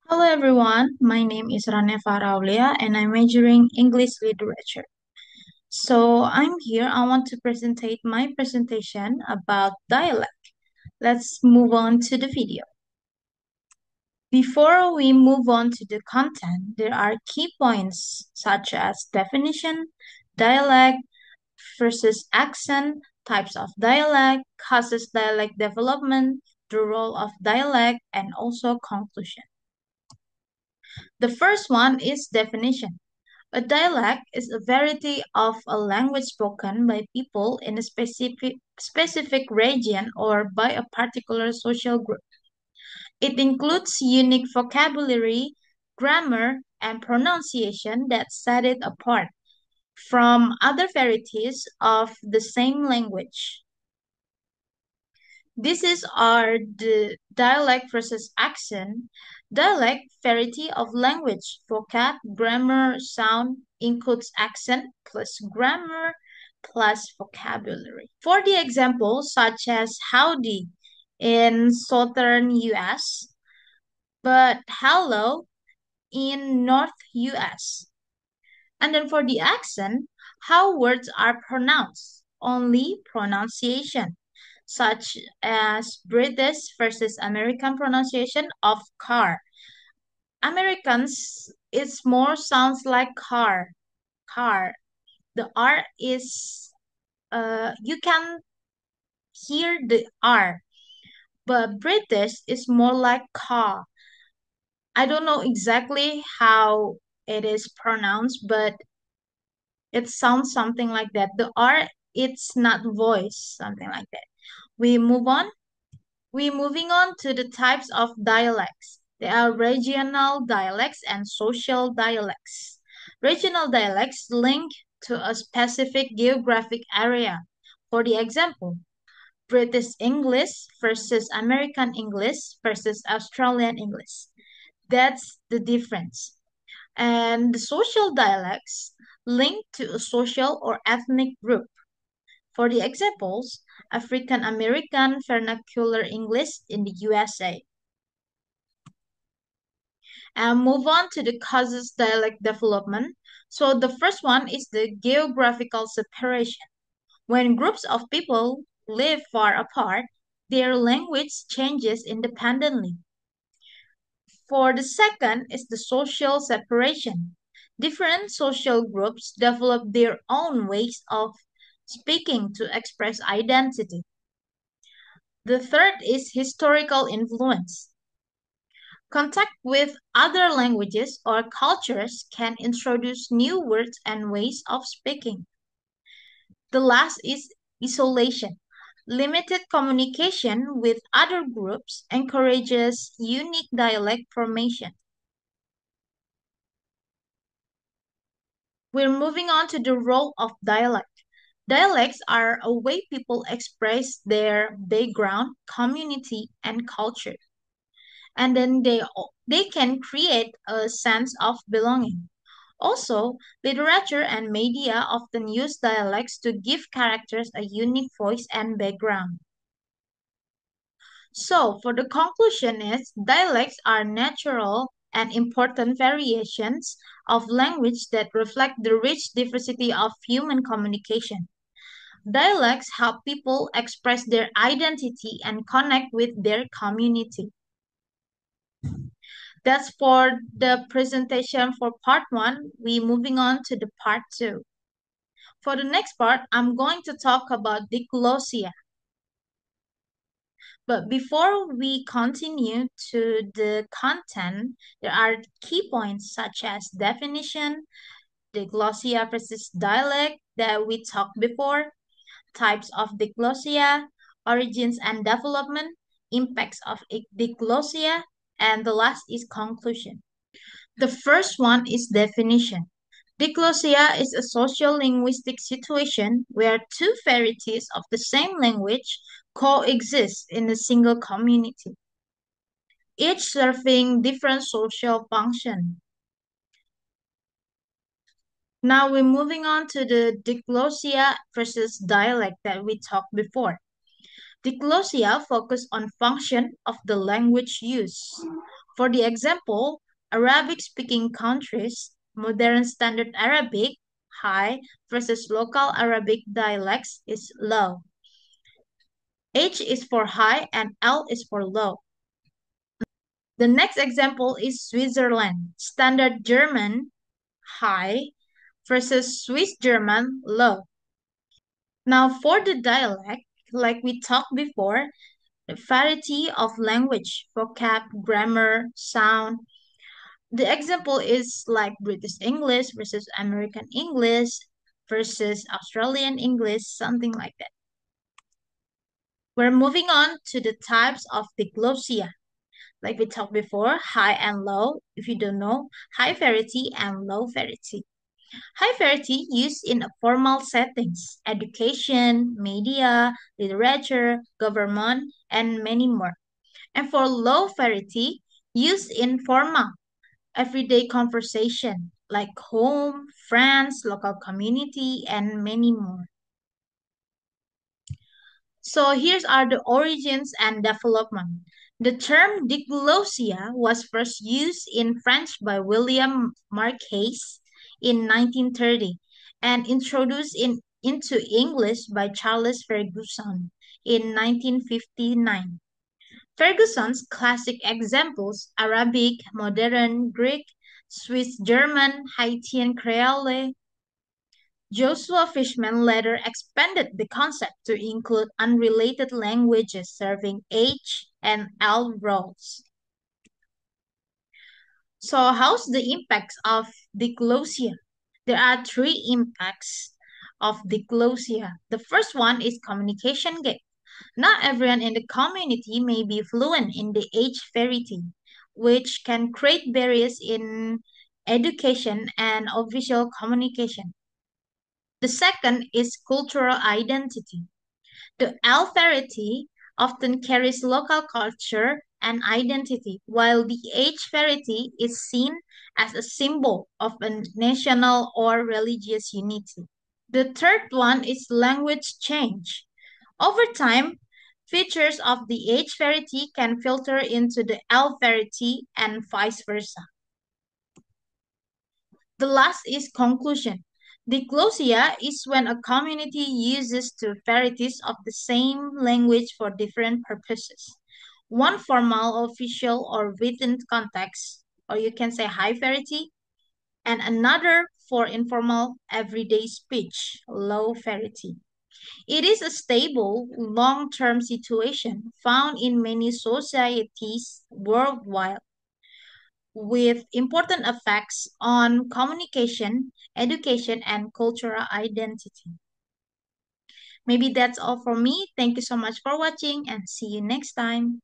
Hello everyone, my name is Rane Faraulia and I'm majoring English Literature. So I'm here, I want to presentate my presentation about dialect. Let's move on to the video. Before we move on to the content, there are key points such as definition, dialect versus accent, types of dialect, causes dialect development, the role of dialect, and also conclusion. The first one is definition. A dialect is a variety of a language spoken by people in a specific region or by a particular social group. It includes unique vocabulary, grammar, and pronunciation that set it apart from other varieties of the same language. This is our the dialect versus accent. Dialect, variety of language, vocab, grammar, sound, includes accent plus grammar plus vocabulary. For the examples such as howdy in southern US, but hello in North US. And then for the accent, how words are pronounced, only pronunciation, such as British versus American pronunciation of car. Americans, it's more sounds like car, car. The R is, you can hear the R, but British is more like car. I don't know exactly how it is pronounced, but it sounds something like that. The R, it's not voice, something like that. We move on. We're moving on to the types of dialects. There are regional dialects and social dialects. Regional dialects link to a specific geographic area. For the example, British English versus American English versus Australian English. That's the difference. And the social dialects link to a social or ethnic group. For the examples, African American Vernacular English in the USA. And move on to the causes dialect development. So the first one is the geographical separation. When groups of people live far apart, their language changes independently. For the second is the social separation. Different social groups develop their own ways of speaking to express identity. The third is historical influence. Contact with other languages or cultures can introduce new words and ways of speaking. The last is isolation. Limited communication with other groups encourages unique dialect formation. We're moving on to the role of dialect. Dialects are a way people express their background, community, and culture. And then they can create a sense of belonging. Also, literature and media often use dialects to give characters a unique voice and background. So, for the conclusion is dialects are natural and important variations of language that reflect the rich diversity of human communication. Dialects help people express their identity and connect with their community. That's for the presentation for part one. We moving on to the part two. For the next part, I'm going to talk about diglossia. But before we continue to the content, there are key points such as definition, diglossia versus dialect that we talked before, types of diglossia, origins and development, impacts of diglossia, and the last is conclusion. The first one is definition. Diglossia is a social-linguistic situation where two varieties of the same language coexist in a single community, each serving different social functions. Now we're moving on to the diglossia versus dialect that we talked before. Diglossia focus on function of the language use. For the example, Arabic-speaking countries, modern standard Arabic, high, versus local Arabic dialects is low. H is for high and L is for low. The next example is Switzerland, standard German, high, versus Swiss German, low. Now for the dialect, like we talked before, the variety of language, vocab, grammar, sound. The example is like British English versus American English versus Australian English, something like that. We're moving on to the types of diglossia. Like we talked before, high and low. If you don't know, high variety and low variety. High variety used in formal settings, education, media, literature, government, and many more. And for low variety, used in formal, everyday conversation, like home, friends, local community, and many more. So here's are the origins and development. The term diglossia was first used in French by William Marquez in 1930 and introduced into English by Charles Ferguson in 1959. Ferguson's classic examples Arabic, Modern Greek, Swiss German, Haitian Creole. Joshua Fishman later expanded the concept to include unrelated languages serving H and L roles. So, how's the impacts of diglossia? There are three impacts of diglossia. The first one is communication gap. Not everyone in the community may be fluent in the H variety, which can create barriers in education and official communication. The second is cultural identity. The L variety often carries local culture and identity, while the H variety is seen as a symbol of a national or religious unity. The third one is language change. Over time, features of the H variety can filter into the L variety and vice versa. The last is conclusion. Diglossia is when a community uses two varieties of the same language for different purposes. One formal, official, or written context, or you can say high variety, and another for informal, everyday speech, low variety. It is a stable, long-term situation found in many societies worldwide with important effects on communication, education, and cultural identity. Maybe that's all for me. Thank you so much for watching and see you next time.